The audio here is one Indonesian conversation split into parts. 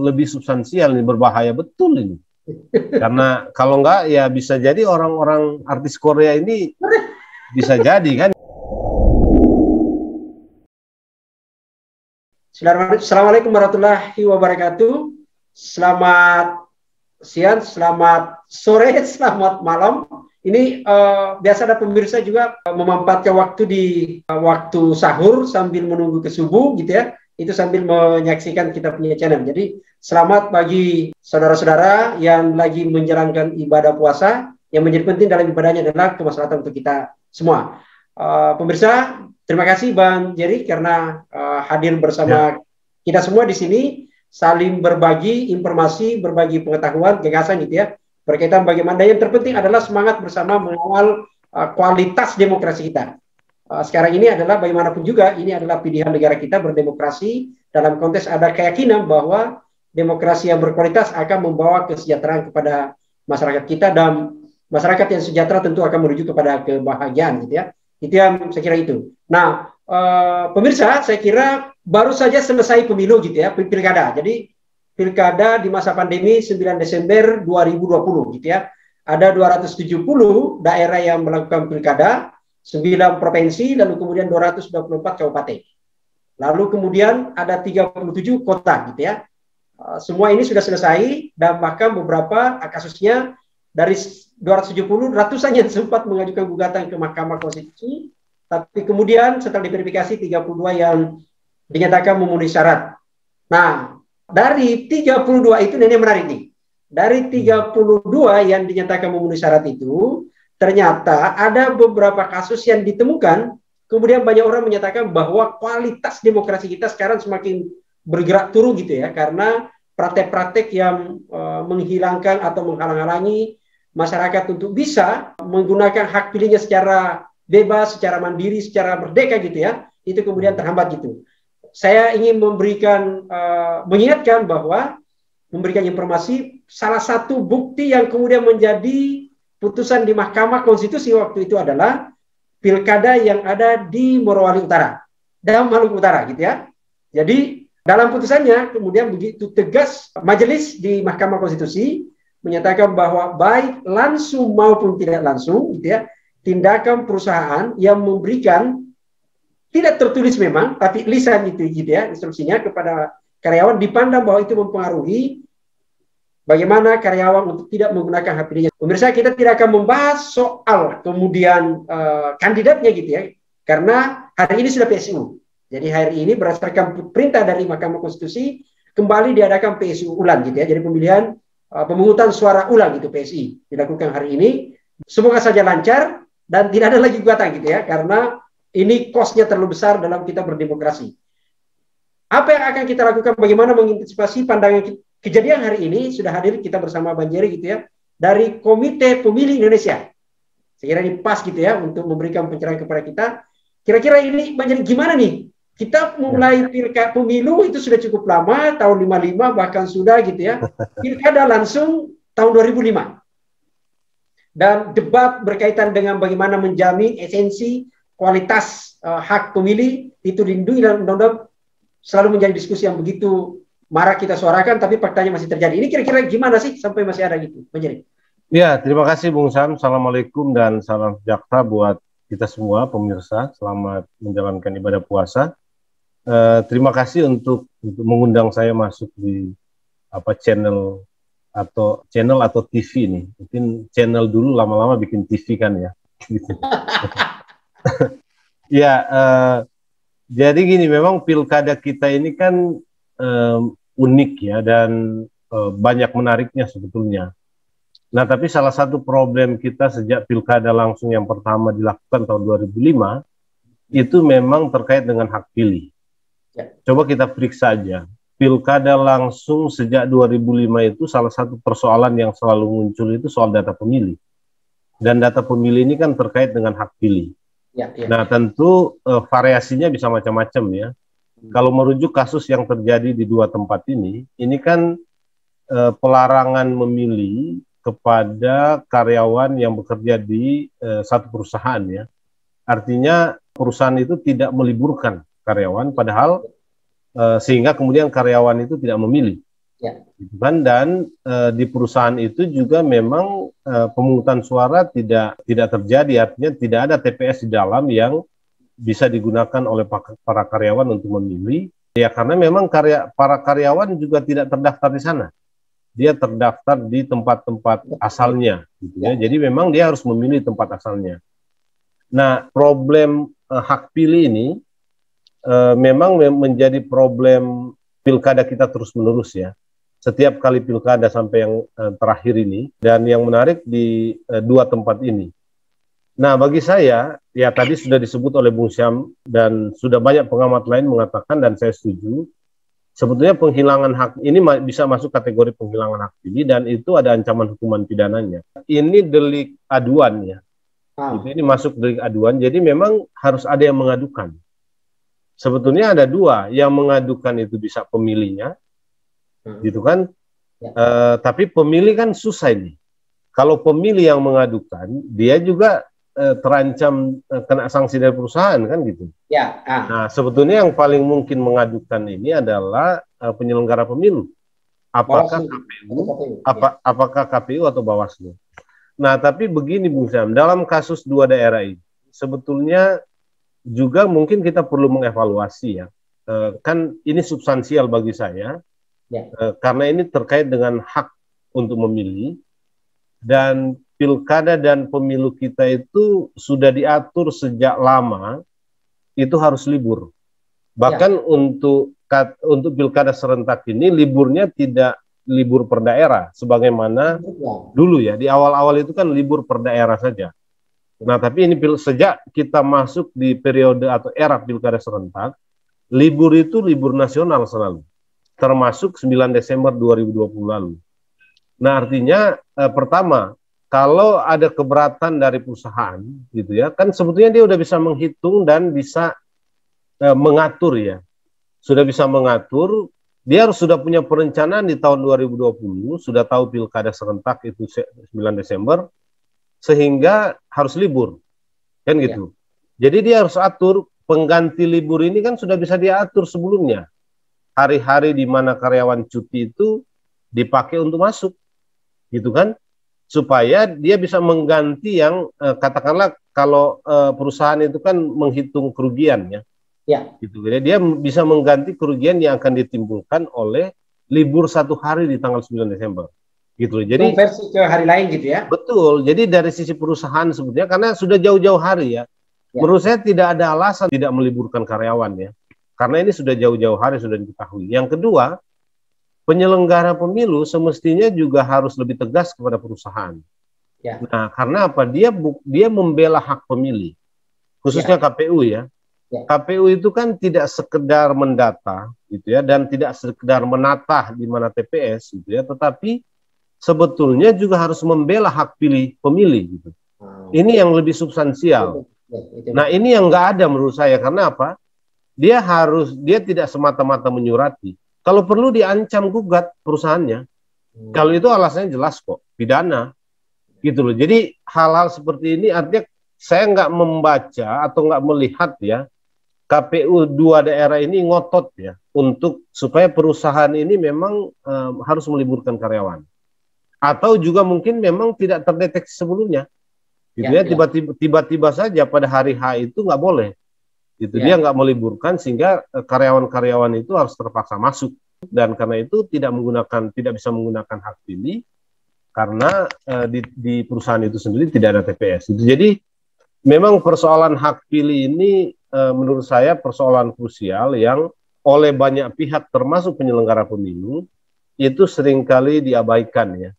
lebih substansial, ini berbahaya betul ini. Karena kalau enggak ya bisa jadi orang-orang artis Korea ini bisa jadi kan. Assalamualaikum warahmatullahi wabarakatuh. Selamat siang, selamat sore, selamat malam. Ini biasa ada pemirsa juga memanfaatkan waktu di waktu sahur sambil menunggu ke subuh gitu ya. Itu sambil menyaksikan kita punya channel. Jadi selamat bagi saudara-saudara yang lagi menjalankan ibadah puasa. Yang menjadi penting dalam ibadahnya adalah kemaslahatan untuk kita semua. Pemirsa, terima kasih Bang Jerry karena hadir bersama kita semua di sini, saling berbagi informasi, berbagi pengetahuan, gagasan gitu ya, berkaitan bagaimana. Yang terpenting adalah semangat bersama mengawal kualitas demokrasi kita. Sekarang ini adalah bagaimanapun juga ini adalah pilihan negara kita berdemokrasi dalam konteks ada keyakinan bahwa demokrasi yang berkualitas akan membawa kesejahteraan kepada masyarakat kita, dan masyarakat yang sejahtera tentu akan menuju kepada kebahagiaan gitu ya. Itu yang saya kira itu. Nah, pemirsa, saya kira baru saja selesai pemilu gitu ya, pilkada. Jadi pilkada di masa pandemi 9 Desember 2020 gitu ya. Ada 270 daerah yang melakukan pilkada, 9 provinsi, lalu kemudian 224 kabupaten. Lalu kemudian ada 37 kota gitu ya. Semua ini sudah selesai, dan bahkan beberapa kasusnya dari 270 ratusan yang sempat mengajukan gugatan ke Mahkamah Konstitusi, tapi kemudian setelah diverifikasi 32 yang dinyatakan memenuhi syarat. Nah, dari 32 itu ini menarik nih. Dari 32 yang dinyatakan memenuhi syarat itu, ternyata ada beberapa kasus yang ditemukan, kemudian banyak orang menyatakan bahwa kualitas demokrasi kita sekarang semakin bergerak turun gitu ya, karena praktek-praktek yang menghilangkan atau menghalang-halangi masyarakat untuk bisa menggunakan hak pilihnya secara bebas, secara mandiri, secara merdeka gitu ya, itu kemudian terhambat gitu. Saya ingin memberikan, mengingatkan bahwa memberikan informasi, salah satu bukti yang kemudian menjadi putusan di Mahkamah Konstitusi waktu itu adalah pilkada yang ada di Morowali Utara dan Maluku Utara gitu ya. Jadi dalam putusannya kemudian begitu tegas majelis di Mahkamah Konstitusi menyatakan bahwa baik langsung maupun tidak langsung gitu ya, tindakan perusahaan yang memberikan tidak tertulis memang tapi lisan itu gitu ya, instruksinya kepada karyawan dipandang bahwa itu mempengaruhi bagaimana karyawan untuk tidak menggunakan hak pilihnya. Pemirsa, kita tidak akan membahas soal kemudian kandidatnya gitu ya, karena hari ini sudah PSU. Jadi hari ini berdasarkan perintah dari Mahkamah Konstitusi kembali diadakan PSU ulang gitu ya. Jadi pemilihan pemungutan suara ulang gitu PSI dilakukan hari ini. Semoga saja lancar dan tidak ada lagi gugatan gitu ya, karena ini kosnya terlalu besar dalam kita berdemokrasi. Apa yang akan kita lakukan? Bagaimana mengantisipasi pandangan kejadian hari ini? Sudah hadir kita bersama Bang Jerry gitu ya, dari Komite Pemilih Indonesia. Saya kira ini pas gitu ya untuk memberikan pencerahan kepada kita. Kira-kira ini Bang Jerry gimana nih? Kita mulai pemilu itu sudah cukup lama, tahun 55 bahkan sudah gitu ya. Pilkada langsung tahun 2005. Dan debat berkaitan dengan bagaimana menjamin esensi kualitas hak pemilih itu dilindungi dalam undang-undang selalu menjadi diskusi yang begitu marak kita suarakan, tapi faktanya masih terjadi. Ini kira-kira gimana sih sampai masih ada gitu, menjadi? Ya, terima kasih Bung Sam. Assalamualaikum dan salam sejahtera buat kita semua pemirsa. Selamat menjalankan ibadah puasa. Terima kasih untuk mengundang saya masuk di channel atau TV nih. Mungkin channel dulu, lama-lama bikin TV kan ya. Ya, jadi gini, memang pilkada kita ini kan unik ya, dan banyak menariknya sebetulnya. Nah, tapi salah satu problem kita sejak pilkada langsung yang pertama dilakukan tahun 2005 itu memang terkait dengan hak pilih. Coba kita periksa aja. Pilkada langsung sejak 2005 itu salah satu persoalan yang selalu muncul itu soal data pemilih. Dan data pemilih ini kan terkait dengan hak pilih. Nah, tentu variasinya bisa macam-macam ya. Kalau merujuk kasus yang terjadi di dua tempat ini kan pelarangan memilih kepada karyawan yang bekerja di satu perusahaan ya. Artinya perusahaan itu tidak meliburkan karyawan, padahal sehingga kemudian karyawan itu tidak memilih. Ya. gitu kan. Dan di perusahaan itu juga memang pemungutan suara tidak terjadi, artinya tidak ada TPS di dalam yang bisa digunakan oleh para karyawan untuk memilih. Ya karena memang para karyawan juga tidak terdaftar di sana. Dia terdaftar di tempat-tempat asalnya, gitu ya. Jadi memang dia harus memilih tempat asalnya. Nah, problem hak pilih ini memang menjadi problem pilkada kita terus-menerus ya. Setiap kali pilkada sampai yang terakhir ini, dan yang menarik di dua tempat ini. Nah, bagi saya, ya tadi sudah disebut oleh Bung Syam dan sudah banyak pengamat lain mengatakan, dan saya setuju, sebetulnya penghilangan hak ini bisa masuk kategori penghilangan hak pilih, dan itu ada ancaman hukuman pidananya. Ini delik aduan ya. Ini masuk delik aduan, jadi memang harus ada yang mengadukan. Sebetulnya ada dua, yang mengadukan itu bisa pemilihnya, gitu kan. Tapi pemilih kan susah ini. Kalau pemilih yang mengadukan, dia juga terancam kena sanksi dari perusahaan kan gitu. Ya. Nah, sebetulnya yang paling mungkin mengadukan ini adalah penyelenggara pemilu. Apakah KPU, apakah KPU atau Bawaslu. Nah, tapi begini Bung Syam, dalam kasus dua daerah ini, sebetulnya juga mungkin kita perlu mengevaluasi ya. Kan ini substansial bagi saya, karena ini terkait dengan hak untuk memilih, dan pilkada dan pemilu kita itu sudah diatur sejak lama, itu harus libur. Bahkan untuk pilkada serentak ini liburnya tidak libur per daerah, sebagaimana dulu ya, di awal-awal itu kan libur per daerah saja. Nah, tapi ini sejak kita masuk di periode atau era pilkada serentak, libur itu libur nasional selalu, termasuk 9 Desember 2020 lalu. Nah, artinya pertama, kalau ada keberatan dari perusahaan, gitu ya, kan sebetulnya dia udah bisa menghitung dan bisa mengatur ya, sudah bisa mengatur. Dia harus sudah punya perencanaan di tahun 2020, sudah tahu pilkada serentak itu 9 Desember, sehingga harus libur, kan gitu. Jadi dia harus atur pengganti libur ini kan sudah bisa diatur sebelumnya. Hari-hari di mana karyawan cuti itu dipakai untuk masuk, gitu kan. Supaya dia bisa mengganti yang katakanlah kalau perusahaan itu kan menghitung kerugian ya, gitu. Jadi dia bisa mengganti kerugian yang akan ditimbulkan oleh libur satu hari di tanggal 9 Desember, gitu. Jadi konversi ke hari lain gitu ya. Betul. Jadi dari sisi perusahaan sebetulnya karena sudah jauh-jauh hari ya, menurut saya tidak ada alasan tidak meliburkan karyawan ya, karena ini sudah jauh-jauh hari sudah diketahui. Yang kedua, penyelenggara pemilu semestinya juga harus lebih tegas kepada perusahaan. Nah, karena apa? Dia membela hak pemilih, khususnya KPU ya. KPU itu kan tidak sekedar mendata, gitu ya, dan tidak sekedar menata di mana TPS, gitu ya, tetapi sebetulnya juga harus membela hak pilih pemilih, gitu. Ini yang lebih substansial. Nah, ini yang nggak ada menurut saya. Karena apa? Dia tidak semata-mata menyurati. Kalau perlu diancam gugat perusahaannya. Kalau itu alasannya jelas kok, pidana, gitu loh. Jadi hal-hal seperti ini artinya saya nggak membaca atau nggak melihat ya KPU dua daerah ini ngotot ya untuk supaya perusahaan ini memang harus meliburkan karyawan. Atau juga mungkin memang tidak terdeteksi sebelumnya, gitu ya. Tiba-tiba saja pada hari H itu nggak boleh. Itu dia nggak meliburkan sehingga karyawan-karyawan itu harus terpaksa masuk, dan karena itu tidak bisa menggunakan hak pilih karena di perusahaan itu sendiri tidak ada TPS. Jadi memang persoalan hak pilih ini menurut saya persoalan krusial yang oleh banyak pihak termasuk penyelenggara pemilu itu seringkali diabaikan ya.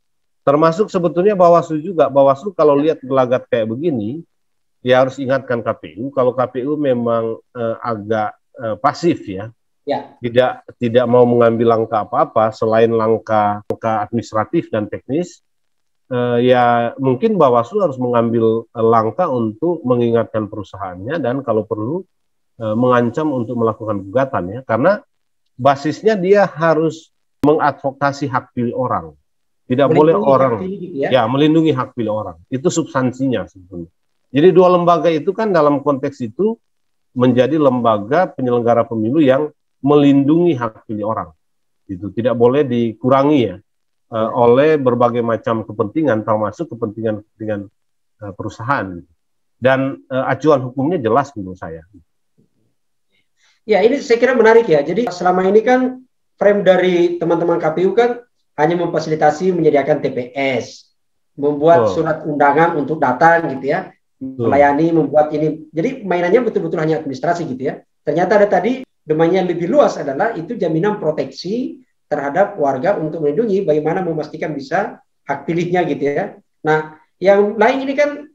Termasuk sebetulnya Bawaslu juga. Bawaslu kalau lihat gelagat kayak begini, ya harus ingatkan KPU, kalau KPU memang agak pasif ya, tidak mau mengambil langkah apa-apa selain langkah administratif dan teknis, ya mungkin Bawaslu harus mengambil langkah untuk mengingatkan perusahaannya dan kalau perlu mengancam untuk melakukan gugatan ya, karena basisnya dia harus mengadvokasi hak pilih orang, tidak boleh orang melindungi hak pilih orang, itu substansinya sebetulnya. Jadi dua lembaga itu kan dalam konteks itu menjadi lembaga penyelenggara pemilu yang melindungi hak pilih orang, itu tidak boleh dikurangi ya oleh berbagai macam kepentingan, termasuk kepentingan perusahaan. Dan acuan hukumnya jelas menurut saya. Ya, ini saya kira menarik ya. Jadi selama ini kan frame dari teman-teman KPU kan hanya memfasilitasi menyediakan TPS, membuat surat undangan untuk datang gitu ya, melayani, membuat ini. Jadi mainannya betul-betul hanya administrasi gitu ya. Ternyata ada tadi domainnya lebih luas adalah itu jaminan proteksi terhadap warga untuk melindungi bagaimana memastikan bisa hak pilihnya gitu ya. Nah, yang lain ini kan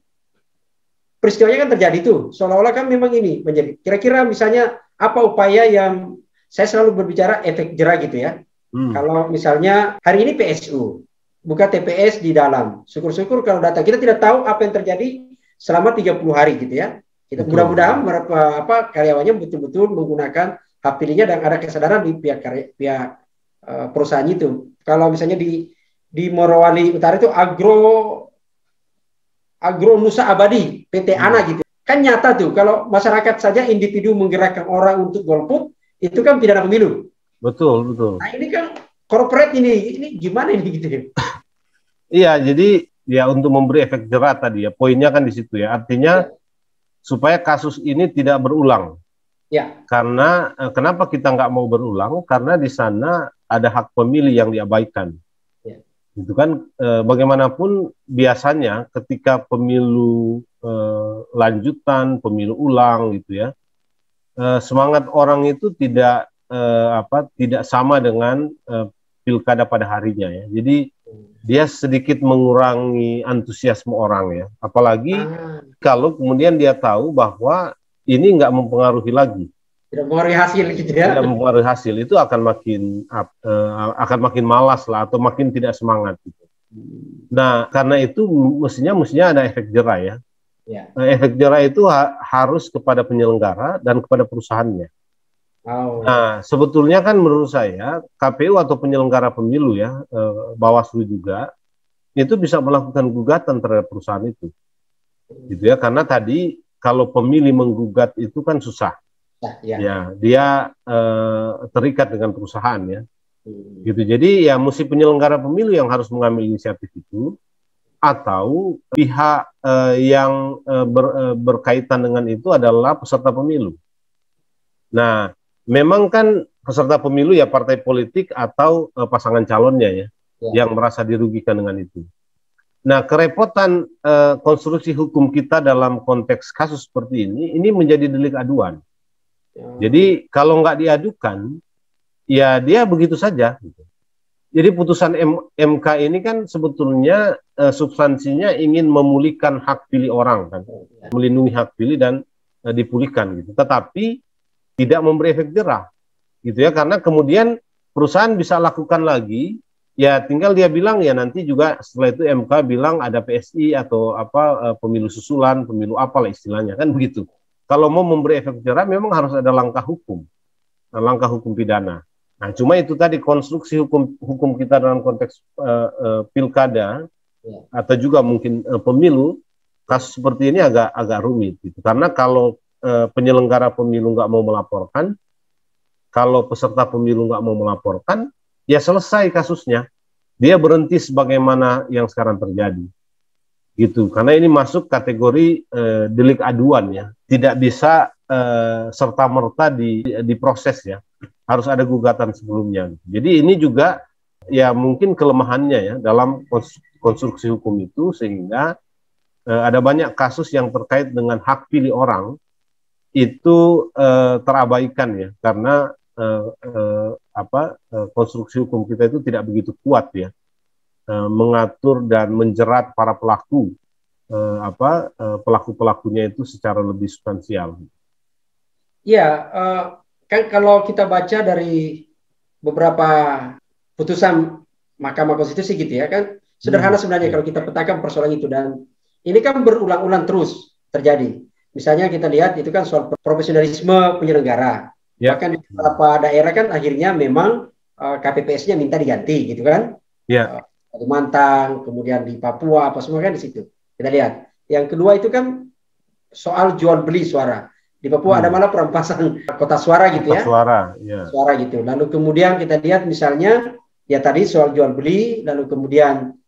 peristiwanya kan terjadi tuh, seolah-olah kan memang ini menjadi. Kira-kira misalnya apa upaya yang saya selalu berbicara efek jera gitu ya. Kalau misalnya hari ini PSU buka TPS di dalam, syukur-syukur kalau data kita tidak tahu apa yang terjadi selama 30 hari gitu ya. Kita mudah-mudahan karyawannya betul-betul menggunakan hak pilihnya dan ada kesadaran di pihak perusahaan itu. Kalau misalnya di Morowali Utara itu Agro Nusa Abadi PT ANA gitu. Kan nyata tuh kalau masyarakat saja individu menggerakkan orang untuk golput itu kan pidana pemilu. Betul. Nah ini kan corporate ini gimana ini gitu ya? Iya, jadi ya untuk memberi efek jera tadi ya, poinnya kan di situ ya. Artinya supaya kasus ini tidak berulang. Ya. Karena kenapa kita nggak mau berulang? Karena di sana ada hak pemilih yang diabaikan. Ya. Itu kan bagaimanapun biasanya ketika pemilu lanjutan, pemilu ulang gitu ya, semangat orang itu tidak sama dengan pilkada pada harinya ya. Jadi dia sedikit mengurangi antusiasme orang ya. Apalagi kalau kemudian dia tahu bahwa ini nggak mempengaruhi lagi. Tidak mempengaruhi hasil gitu ya. Tidak mempengaruhi hasil, itu akan makin malas lah atau makin tidak semangat gitu. Nah, karena itu mestinya ada efek jera ya. Efek jera itu harus kepada penyelenggara dan kepada perusahaannya. Nah, sebetulnya kan menurut saya KPU atau penyelenggara pemilu ya, Bawaslu juga itu bisa melakukan gugatan terhadap perusahaan itu, gitu ya. Karena tadi kalau pemilih menggugat itu kan susah, ya dia terikat dengan perusahaan ya, gitu. Jadi ya mesti penyelenggara pemilu yang harus mengambil inisiatif itu, atau pihak yang berkaitan dengan itu adalah peserta pemilu. Nah, memang kan peserta pemilu ya partai politik atau pasangan calonnya ya, yang merasa dirugikan dengan itu. Nah, kerepotan konstruksi hukum kita dalam konteks kasus seperti ini menjadi delik aduan. Jadi kalau nggak diadukan, ya dia begitu saja. Gitu. Jadi putusan MK ini kan sebetulnya substansinya ingin memulihkan hak pilih orang kan, melindungi hak pilih dan dipulihkan gitu. Tetapi tidak memberi efek jera, gitu ya, karena kemudian perusahaan bisa lakukan lagi, ya tinggal dia bilang ya nanti juga setelah itu MK bilang ada PSI atau pemilu susulan, pemilu apalah istilahnya kan begitu. Kalau mau memberi efek jera memang harus ada langkah hukum pidana. Nah, cuma itu tadi konstruksi hukum kita dalam konteks pilkada atau juga mungkin pemilu, kasus seperti ini agak rumit gitu. Karena kalau penyelenggara pemilu nggak mau melaporkan, kalau peserta pemilu nggak mau melaporkan, ya selesai kasusnya. Dia berhenti sebagaimana yang sekarang terjadi. Gitu. Karena ini masuk kategori delik aduan ya. Tidak bisa serta-merta diproses ya. Harus ada gugatan sebelumnya. Jadi ini juga ya mungkin kelemahannya ya dalam konstruksi hukum itu, sehingga ada banyak kasus yang terkait dengan hak pilih orang itu terabaikan ya, karena konstruksi hukum kita itu tidak begitu kuat ya, mengatur dan menjerat para pelaku-pelakunya itu secara lebih substansial. Ya, kan kalau kita baca dari beberapa putusan Mahkamah Konstitusi gitu ya, kan sederhana sebenarnya kalau kita petakan persoalan itu, dan ini kan berulang-ulang terus terjadi. Misalnya kita lihat itu kan soal profesionalisme penyelenggara. Bahkan di beberapa daerah kan akhirnya memang KPPS-nya minta diganti gitu kan. Kalimantan, kemudian di Papua, apa semua kan di situ. Kita lihat. Yang kedua itu kan soal jual beli suara. Di Di Papua ada malah perampasan kotak suara gitu ya. Suara, ya. Suara gitu. Lalu kemudian kita lihat misalnya ya tadi soal jual beli, lalu kemudian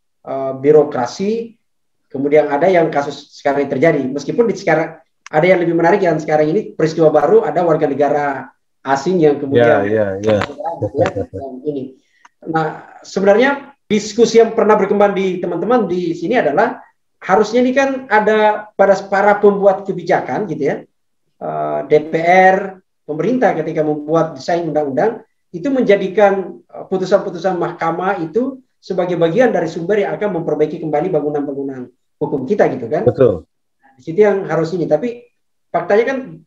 birokrasi, kemudian ada yang kasus sekarang ini terjadi. Meskipun di sekarang ada yang lebih menarik yang sekarang ini peristiwa baru, ada warga negara asing yang kemudian ini. Nah, sebenarnya diskusi yang pernah berkembang di teman-teman di sini adalah harusnya ini kan ada pada para pembuat kebijakan gitu ya, DPR, pemerintah ketika membuat desain undang-undang itu menjadikan putusan-putusan mahkamah itu sebagai bagian dari sumber yang akan memperbaiki kembali bangunan-bangunan hukum kita gitu kan. Betul. Nah, di situ yang harus ini, tapi faktanya kan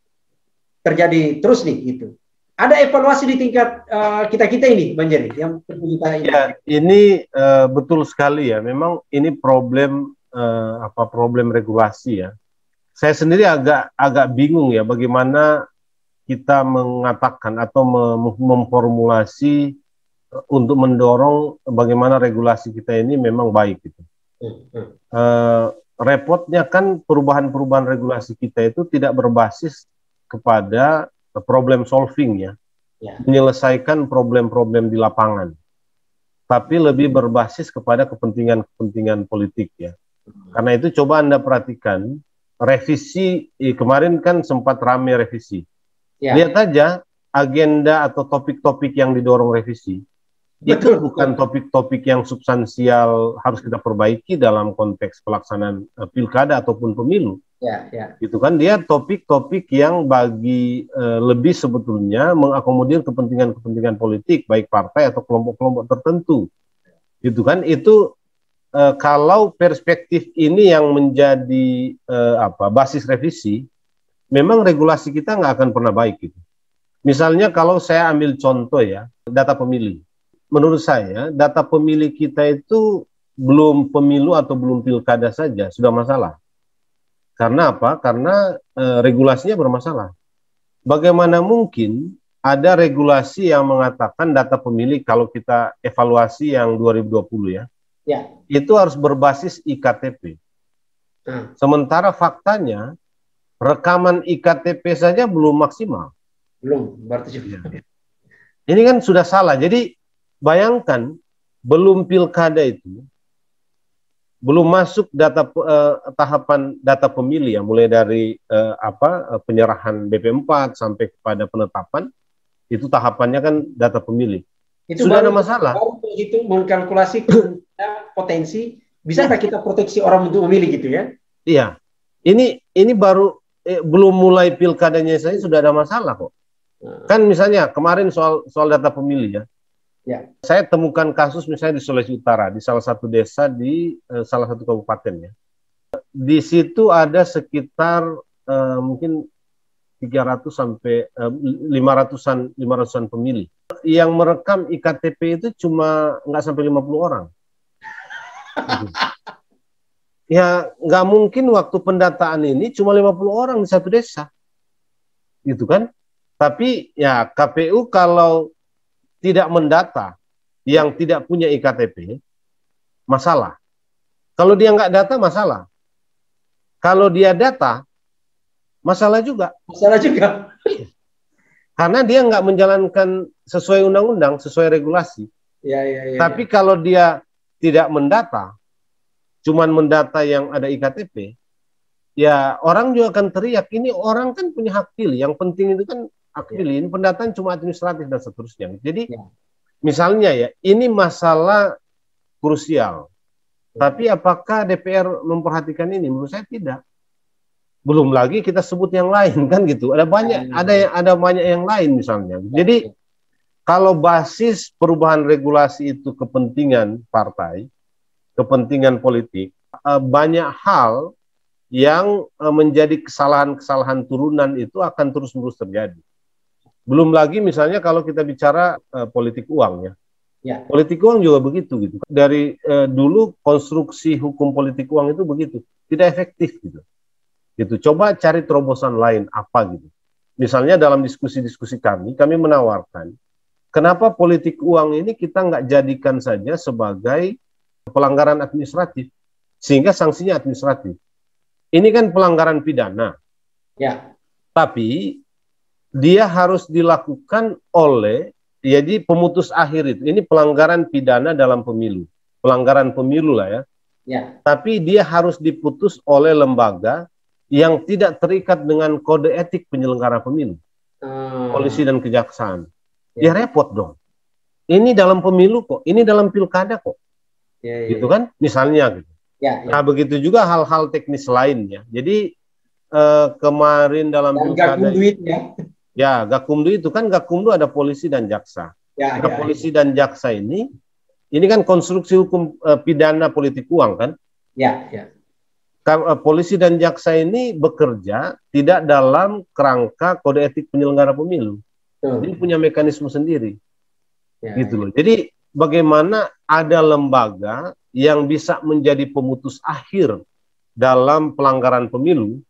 terjadi terus nih gitu. Ada evaluasi di tingkat kita-kita ini, Bang Jerry, yang kita ini. Ya, ini betul sekali ya. Memang ini problem problem regulasi ya. Saya sendiri agak bingung ya bagaimana kita mengatakan atau memformulasi untuk mendorong bagaimana regulasi kita ini memang baik gitu. Repotnya kan perubahan-perubahan regulasi kita itu tidak berbasis kepada problem solving ya, menyelesaikan problem-problem di lapangan, tapi lebih berbasis kepada kepentingan politik ya. Karena itu coba Anda perhatikan revisi kemarin kan sempat rame revisi. Lihat aja agenda atau topik-topik yang didorong revisi. Itu bukan topik-topik yang substansial harus kita perbaiki dalam konteks pelaksanaan pilkada ataupun pemilu. Gitu kan, dia topik-topik yang bagi lebih sebetulnya mengakomodir kepentingan-kepentingan politik baik partai atau kelompok-kelompok tertentu. Gitu kan, itu kalau perspektif ini yang menjadi basis revisi, memang regulasi kita nggak akan pernah baik gitu. Misalnya kalau saya ambil contoh ya, data pemilih. Menurut saya, data pemilih kita itu belum pemilu atau belum pilkada saja, sudah masalah. Karena apa? Karena regulasinya bermasalah. Bagaimana mungkin ada regulasi yang mengatakan data pemilih kalau kita evaluasi yang 2020 ya, itu harus berbasis IKTP. Sementara faktanya, rekaman IKTP saja belum maksimal. Belum, berarti juga. Ini kan sudah salah. Jadi, bayangkan, belum pilkada itu, belum masuk tahapan data pemilih ya, mulai dari penyerahan BP4 sampai kepada penetapan, itu tahapannya kan data pemilih. Itu sudah ada masalah. Baru itu mengkalkulasi potensi, bisa nggak kita proteksi orang untuk memilih gitu ya? Iya, ini baru belum mulai pilkadanya saya sudah ada masalah kok. Kan misalnya kemarin soal data pemilih ya. Saya temukan kasus misalnya di Sulawesi Utara, di salah satu desa di salah satu kabupaten ya. Di situ ada sekitar mungkin 300 sampai 500-an pemilih. Yang merekam IKTP itu cuma nggak sampai 50 orang. Ya nggak mungkin waktu pendataan ini cuma 50 orang di satu desa. Gitu kan? Tapi ya KPU kalau tidak mendata yang tidak punya IKTP, masalah. Kalau dia nggak data, masalah. Kalau dia data, masalah juga. Masalah juga. Karena dia nggak menjalankan sesuai undang-undang, sesuai regulasi. Tapi kalau dia tidak mendata, cuman mendata yang ada IKTP, ya orang juga akan teriak, ini orang kan punya hak pilih. Yang penting itu kan hak pilih, ini pendataan cuma administratif dan seterusnya. Jadi misalnya ya, ini masalah krusial. Tapi apakah DPR memperhatikan ini? Menurut saya tidak. Belum lagi kita sebut yang lain kan gitu. Ada banyak yang lain misalnya. Jadi kalau basis perubahan regulasi itu kepentingan partai, kepentingan politik, banyak hal yang menjadi kesalahan-kesalahan turunan itu akan terus-menerus terjadi. Belum lagi misalnya kalau kita bicara politik uang ya. Politik uang juga begitu gitu. Dari dulu konstruksi hukum politik uang itu begitu, tidak efektif gitu. Coba cari terobosan lain apa gitu. Misalnya dalam diskusi-diskusi kami menawarkan kenapa politik uang ini kita nggak jadikan saja sebagai pelanggaran Tapi dia harus dilakukan oleh, jadi pemutus akhir itu, ini pelanggaran pidana dalam pemilu, pelanggaran pemilu lah ya. Ya. Tapi dia harus diputus oleh lembaga yang tidak terikat dengan kode etik penyelenggara pemilu, polisi dan kejaksaan. Ya repot dong. Ini dalam pemilu kok, ini dalam pilkada kok, gitu kan? Misalnya gitu. Nah begitu juga hal-hal teknis lainnya. Jadi kemarin dalam pilkada, ya Gakumdu itu kan, Gakumdu ada polisi dan jaksa. Nah, polisi dan jaksa ini kan konstruksi hukum pidana politik uang kan? Polisi dan jaksa ini bekerja tidak dalam kerangka kode etik penyelenggara pemilu. Ini punya mekanisme sendiri, gitu loh. Jadi bagaimana ada lembaga yang bisa menjadi pemutus akhir dalam pelanggaran pemilu,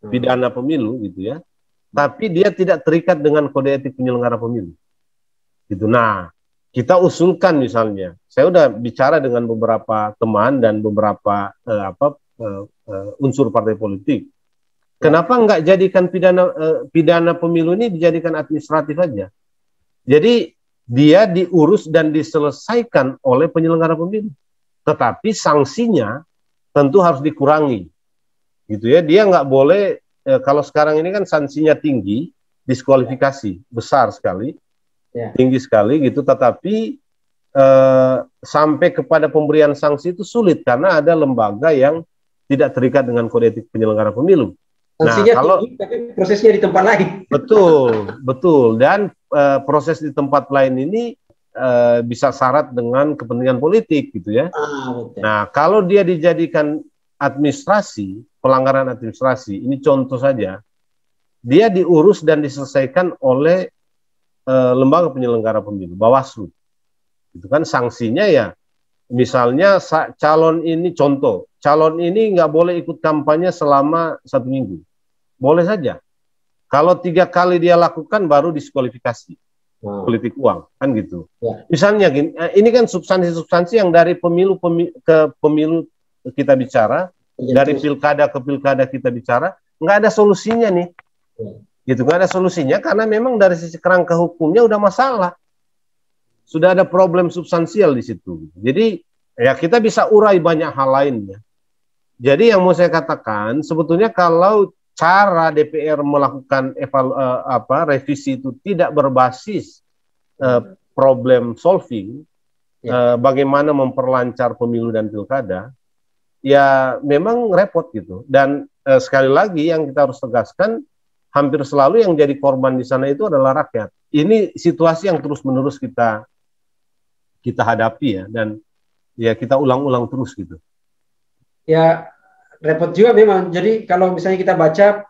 pidana pemilu, gitu ya. Tapi dia tidak terikat dengan kode etik penyelenggara pemilu, gitu. Nah, kita usulkan misalnya, saya udah bicara dengan beberapa teman dan beberapa unsur partai politik. Kenapa nggak jadikan pidana pemilu ini dijadikan administratif aja? Jadi dia diurus dan diselesaikan oleh penyelenggara pemilu. Tetapi sanksinya tentu harus dikurangi, gitu ya. Dia nggak boleh, kalau sekarang ini kan sanksinya tinggi, diskualifikasi besar sekali, tinggi sekali gitu. Tetapi sampai kepada pemberian sanksi itu sulit karena ada lembaga yang tidak terikat dengan kode etik penyelenggara pemilu. Sanksinya kalau tinggi, tapi prosesnya di tempat lain. Betul. Dan proses di tempat lain ini bisa syarat dengan kepentingan politik, gitu ya. Nah, kalau dia dijadikan administrasi, pelanggaran administrasi, ini contoh saja, dia diurus dan diselesaikan oleh lembaga penyelenggara pemilu, Bawaslu. Itu kan sanksinya ya, misalnya calon ini, contoh, calon ini nggak boleh ikut kampanye selama 1 minggu. Boleh saja. Kalau 3 kali dia lakukan baru diskualifikasi. Politik uang, kan gitu. Misalnya gini, ini kan substansi-substansi yang dari pemilu ke pemilu kita bicara, dari pilkada ke pilkada kita bicara, nggak ada solusinya nih. Gitu, nggak ada solusinya karena memang dari sisi kerangka hukumnya udah masalah. Sudah ada problem substansial di situ. Jadi ya kita bisa urai banyak hal lainnya. Jadi yang mau saya katakan, sebetulnya kalau cara DPR melakukan revisi itu tidak berbasis problem solving, bagaimana memperlancar pemilu dan pilkada, ya memang repot gitu. Dan sekali lagi yang kita harus tegaskan, hampir selalu yang jadi korban di sana itu adalah rakyat. Ini situasi yang terus-menerus kita hadapi ya, dan ya kita ulang-ulang terus gitu. Ya repot juga memang. Jadi kalau misalnya kita baca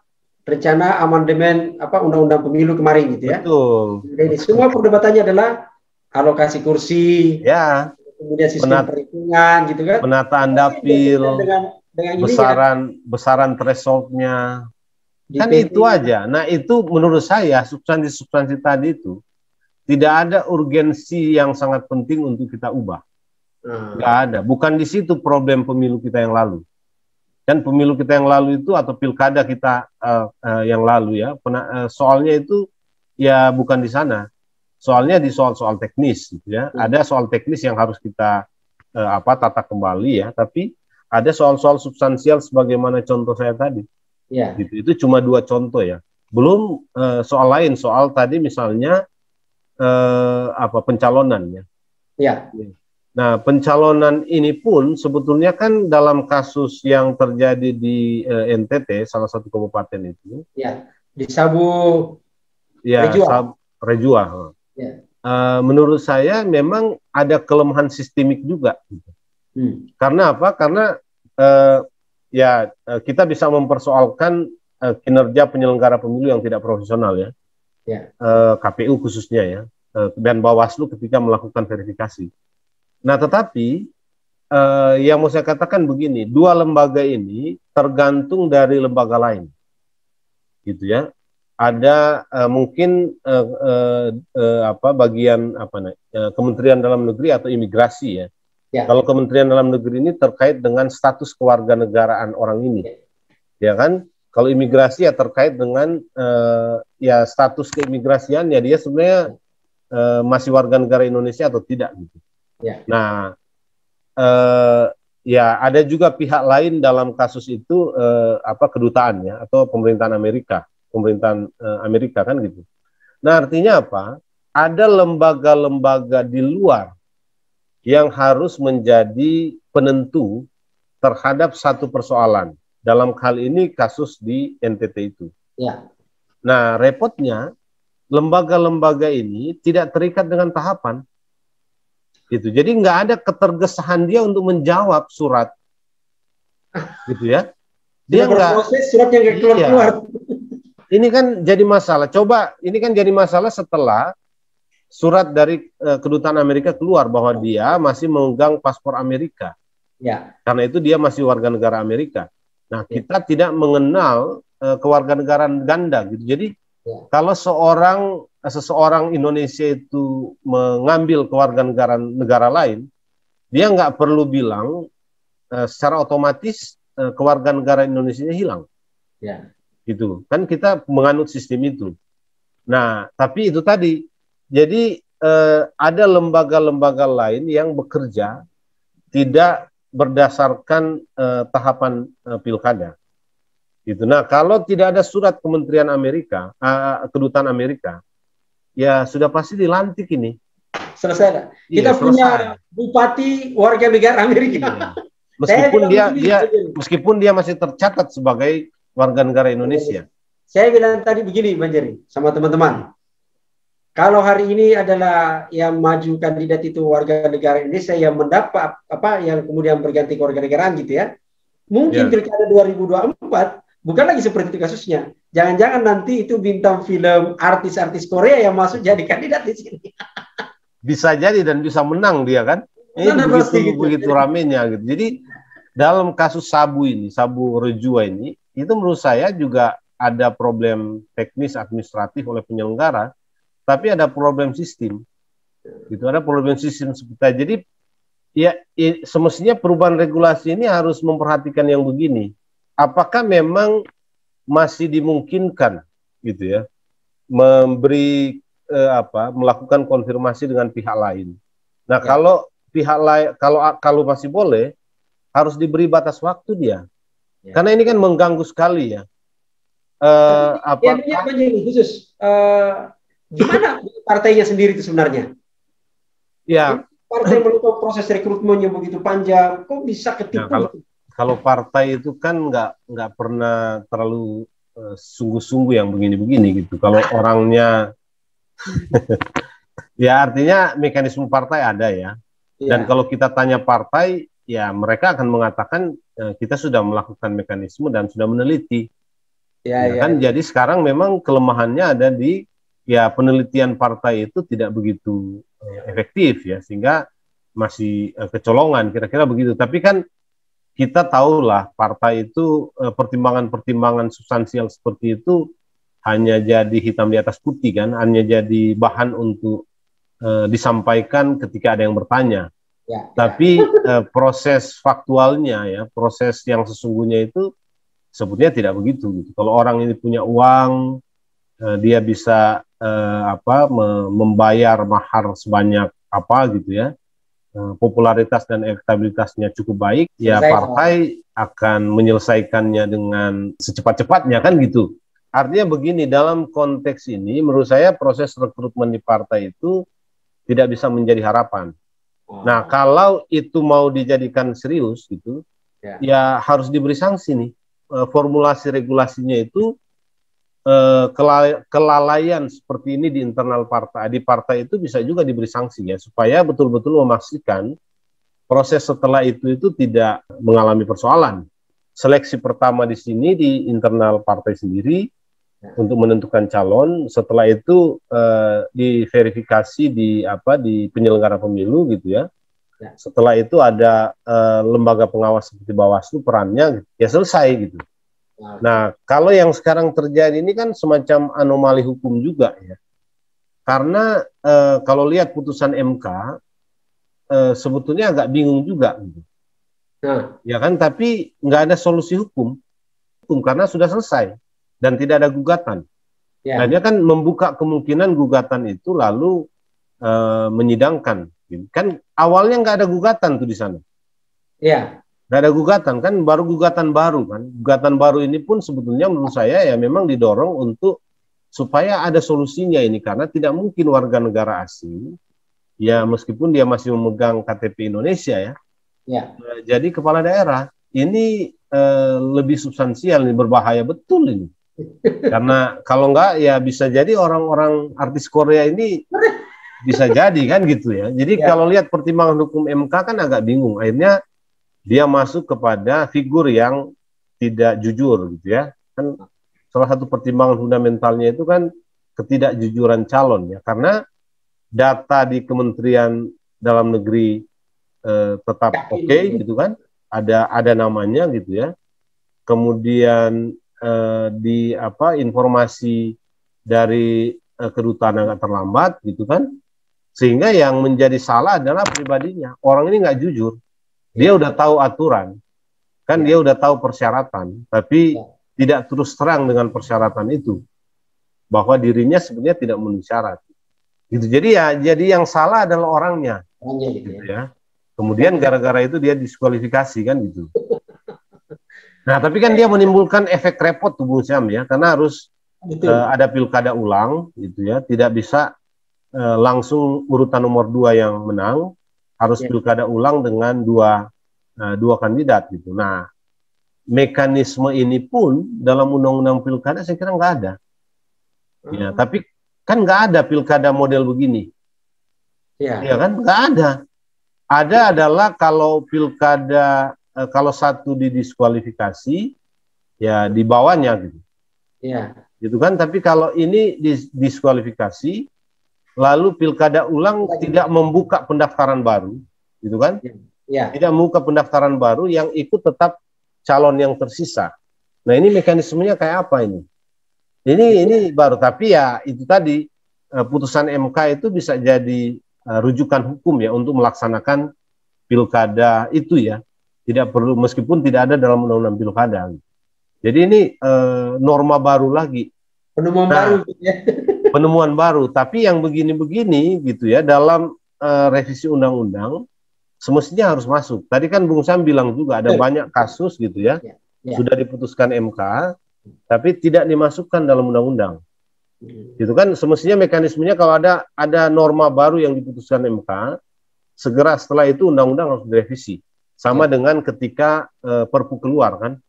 rencana amandemen undang-undang pemilu kemarin gitu ya. Betul. Jadi semua perdebatannya adalah alokasi kursi, ya, kemudian sistem perhitungan gitu kan. Penataan dapil, dengan besaran thresholdnya. Kan itu aja. Nah itu menurut saya substansi-substansi tadi itu tidak ada urgensi yang sangat penting untuk kita ubah. Nggak ada. Bukan di situ problem pemilu kita yang lalu. Dan pemilu kita yang lalu itu atau pilkada kita yang lalu ya, soalnya itu ya bukan di sana. Soalnya di soal-soal teknis gitu ya. Ada soal teknis yang harus kita tata kembali ya, tapi ada soal-soal substansial sebagaimana contoh saya tadi. Ya. Gitu. Itu cuma 2 contoh ya. Belum soal lain, soal tadi misalnya pencalonan ya. Ya. Nah, pencalonan ini pun sebetulnya kan dalam kasus yang terjadi di NTT, salah satu kabupaten itu. Ya, di Sabu ya, Rejua. Ya. Menurut saya memang ada kelemahan sistemik juga. Karena apa? Karena kita bisa mempersoalkan kinerja penyelenggara pemilu yang tidak profesional ya. KPU khususnya ya, dan Bawaslu ketika melakukan verifikasi. Nah, tetapi yang mau saya katakan begini, 2 lembaga ini tergantung dari lembaga lain, gitu ya. Ada mungkin bagian Kementerian Dalam Negeri atau imigrasi ya. Kalau Kementerian Dalam Negeri ini terkait dengan status kewarganegaraan orang ini, ya kan. Kalau imigrasi ya terkait dengan ya status keimigrasiannya, dia sebenarnya masih warga negara Indonesia atau tidak gitu. Ya. Nah, ya ada juga pihak lain dalam kasus itu kedutaan ya atau pemerintahan Amerika kan gitu. Nah, artinya apa? Ada lembaga-lembaga di luar yang harus menjadi penentu terhadap satu persoalan. Dalam hal ini kasus di NTT itu. Ya. Nah, repotnya lembaga-lembaga ini tidak terikat dengan tahapan. Gitu. Jadi nggak ada ketergesahan dia untuk menjawab surat. Gitu ya. Dia nggak proses surat yang keluar-keluar. Ini kan jadi masalah. Coba, ini kan jadi masalah setelah surat dari kedutaan Amerika keluar bahwa dia masih memegang paspor Amerika. Ya. Karena itu dia masih warga negara Amerika. Nah, kita tidak mengenal kewarganegaraan ganda gitu. Jadi kalau seseorang Indonesia itu mengambil kewarganegaraan negara lain, dia nggak perlu bilang secara otomatis kewarganegaraan Indonesia hilang. Ya. Gitu. Kan kita menganut sistem itu. Nah, tapi itu tadi. Jadi ada lembaga-lembaga lain yang bekerja tidak berdasarkan tahapan pilkada. Gitu. Nah, kalau tidak ada surat Kementerian Amerika, kedutaan Amerika, ya sudah pasti dilantik ini. Selesai. Kita punya bupati warga negara Amerika. Iya. Meskipun dia masih tercatat sebagai warga negara Indonesia. Saya bilang tadi begini, Bang Jerry, sama teman-teman. Kalau hari ini adalah yang maju kandidat itu warga negara Indonesia yang mendapat yang kemudian berganti ke warga negaraan gitu ya. Mungkin pilkada 2024 bukan lagi seperti itu kasusnya. Jangan-jangan nanti itu bintang film artis-artis Korea yang masuk jadi kandidat di sini. Bisa jadi dan bisa menang dia kan. Ini begitu ramenya gitu. Jadi dalam kasus Sabu Rejua ini, itu menurut saya juga ada problem teknis administratif oleh penyelenggara. Tapi ada problem sistem, gitu. Ada problem sistem seperti. Jadi ya semestinya perubahan regulasi ini harus memperhatikan yang begini. Apakah memang masih dimungkinkan, gitu ya, melakukan konfirmasi dengan pihak lain. Nah, kalau pihak lain, kalau masih boleh, harus diberi batas waktu dia, karena ini kan mengganggu sekali ya. Khusus. Gimana partainya sendiri itu sebenarnya? Ya. Partai melakukan proses rekrutmennya begitu panjang, kok bisa ketipu? Nah, kalau partai itu kan nggak pernah terlalu sungguh-sungguh yang begini-begini gitu. Kalau orangnya, ya artinya mekanisme partai ada ya. Dan kalau kita tanya partai, ya mereka akan mengatakan kita sudah melakukan mekanisme dan sudah meneliti. Jadi sekarang memang kelemahannya ada di penelitian partai itu tidak begitu efektif ya, sehingga masih kecolongan kira-kira begitu. Tapi kan kita tahulah partai itu pertimbangan-pertimbangan substansial seperti itu hanya jadi hitam di atas putih kan, hanya jadi bahan untuk disampaikan ketika ada yang bertanya. Tapi proses faktualnya proses yang sesungguhnya itu sebetulnya tidak begitu gitu. Kalau orang ini punya uang, dia bisa membayar mahar sebanyak gitu ya, popularitas dan elektabilitasnya cukup baik, partai akan menyelesaikannya dengan secepat-cepatnya kan gitu. Artinya begini, dalam konteks ini menurut saya proses rekrutmen di partai itu tidak bisa menjadi harapan. Nah, kalau itu mau dijadikan serius gitu, ya harus diberi sanksi nih. Formulasi regulasinya itu kelalaian seperti ini di internal partai, di partai itu bisa juga diberi sanksi ya, supaya betul-betul memastikan proses setelah itu tidak mengalami persoalan. Seleksi pertama di sini di internal partai sendiri untuk menentukan calon, setelah itu diverifikasi di penyelenggara pemilu gitu ya. Setelah itu ada lembaga pengawas seperti Bawaslu, perannya ya selesai gitu. Nah, kalau yang sekarang terjadi ini kan semacam anomali hukum juga ya. Karena kalau lihat putusan MK, sebetulnya agak bingung juga gitu. Ya kan, tapi nggak ada solusi hukum. hukum karena sudah selesai dan tidak ada gugatan. Ya. Nah, dia kan membuka kemungkinan gugatan itu lalu menyidangkan. Kan awalnya nggak ada gugatan tuh di sana. Ya. Nggak ada gugatan kan, baru gugatan baru kan. Gugatan baru ini pun sebetulnya menurut saya ya memang didorong untuk supaya ada solusinya ini, karena tidak mungkin warga negara asing ya meskipun dia masih memegang KTP Indonesia ya. Ya. Jadi kepala daerah ini lebih substansial, ini berbahaya betul ini. Karena kalau enggak ya bisa jadi orang-orang artis Korea ini bisa jadi kan gitu ya. Jadi kalau lihat pertimbangan hukum MK kan agak bingung. Akhirnya dia masuk kepada figur yang tidak jujur gitu ya. Kan salah satu pertimbangan fundamentalnya itu kan ketidakjujuran calon ya. Karena data di Kementerian Dalam Negeri tetap oke gitu kan. Ada namanya gitu ya. Kemudian di informasi dari kedutaan agak terlambat gitu kan, sehingga yang menjadi salah adalah pribadinya. Orang ini nggak jujur, dia udah tahu aturan kan, dia udah tahu persyaratan, tapi tidak terus terang dengan persyaratan itu bahwa dirinya sebenarnya tidak memenuhi syarat gitu. Jadi yang salah adalah orangnya gitu ya. Kemudian gara-gara itu dia diskualifikasi kan gitu. Nah, tapi kan dia menimbulkan efek repot tuh Bung Syam ya, karena harus ada pilkada ulang gitu ya, tidak bisa langsung urutan nomor 2 yang menang, harus pilkada ulang dengan dua kandidat gitu. Nah, mekanisme ini pun dalam undang-undang pilkada saya kira nggak ada. Ya, tapi kan nggak ada pilkada model begini. Ya kan, nggak ada. Ada adalah kalau pilkada kalau satu didiskualifikasi, ya di bawahnya gitu. Iya. Gitu kan, tapi kalau ini didiskualifikasi, lalu pilkada ulang tidak membuka pendaftaran baru, gitu kan? Iya. Tidak membuka pendaftaran baru, yang ikut tetap calon yang tersisa. Nah, ini mekanismenya kayak apa ini? Ini baru, tapi ya itu tadi, putusan MK itu bisa jadi rujukan hukum ya untuk melaksanakan pilkada itu ya. Tidak perlu, meskipun tidak ada dalam undang-undang pilkada. Jadi ini norma baru lagi. Penemuan baru. Ya. Penemuan baru. Tapi yang begini-begini gitu ya, dalam revisi undang-undang semestinya harus masuk. Tadi kan Bung Sam bilang juga ada banyak kasus gitu ya, sudah diputuskan MK, tapi tidak dimasukkan dalam undang-undang. Gitu kan, semestinya mekanismenya kalau ada norma baru yang diputuskan MK, segera setelah itu undang-undang harus direvisi. Sama dengan ketika Perpu keluar kan,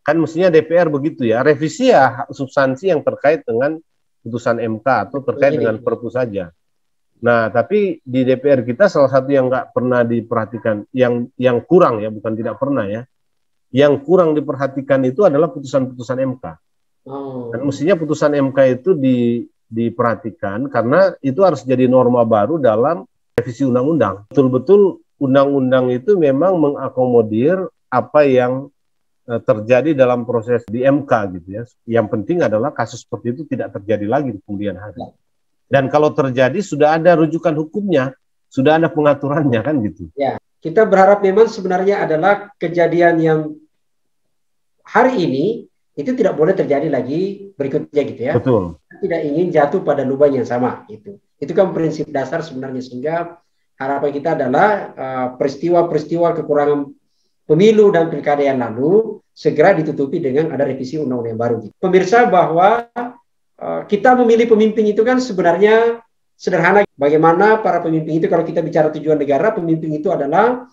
kan mestinya DPR begitu ya, revisi ya substansi yang terkait dengan putusan MK atau terkait dengan Perpu saja. Nah, tapi di DPR kita salah satu yang nggak pernah diperhatikan, yang kurang ya, bukan tidak pernah ya, yang kurang diperhatikan itu adalah putusan-putusan MK. Dan mestinya putusan MK itu diperhatikan karena itu harus jadi norma baru dalam revisi undang-undang. Betul-betul undang-undang itu memang mengakomodir apa yang terjadi dalam proses di MK gitu ya. Yang penting adalah kasus seperti itu tidak terjadi lagi di kemudian hari. Dan kalau terjadi sudah ada rujukan hukumnya, sudah ada pengaturannya kan gitu. Ya, kita berharap memang sebenarnya adalah kejadian yang hari ini itu tidak boleh terjadi lagi berikutnya gitu ya. Betul. Tidak ingin jatuh pada lubang yang sama gitu. Itu kan prinsip dasar sebenarnya, sehingga harapan kita adalah peristiwa-peristiwa kekurangan pemilu dan pilkada yang lalu segera ditutupi dengan ada revisi undang-undang yang baru. Pemirsa, bahwa kita memilih pemimpin itu kan sebenarnya sederhana. Bagaimana para pemimpin itu, kalau kita bicara tujuan negara, pemimpin itu adalah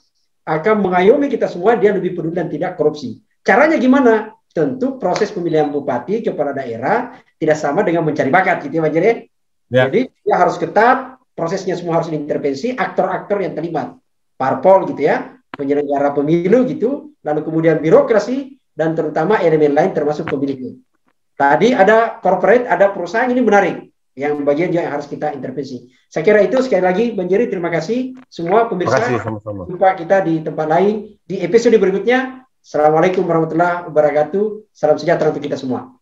akan mengayomi kita semua, dia lebih peduli dan tidak korupsi. Caranya gimana? Tentu proses pemilihan bupati kepala daerah tidak sama dengan mencari bakat gitu ya Pak Jere. Ya. Jadi dia harus ketat, prosesnya semua harus diintervensi, aktor-aktor yang terlibat, parpol gitu ya, penyelenggara pemilu gitu, lalu kemudian birokrasi, dan terutama elemen lain termasuk pemilihnya. Tadi ada corporate, ada perusahaan, ini menarik, yang bagian yang harus kita intervensi. Saya kira itu. Sekali lagi Bang Jerry, terima kasih semua pemirsa. Terima kasih, sama-sama. Jumpa kita di tempat lain di episode berikutnya. Assalamualaikum warahmatullahi wabarakatuh. Salam sejahtera untuk kita semua.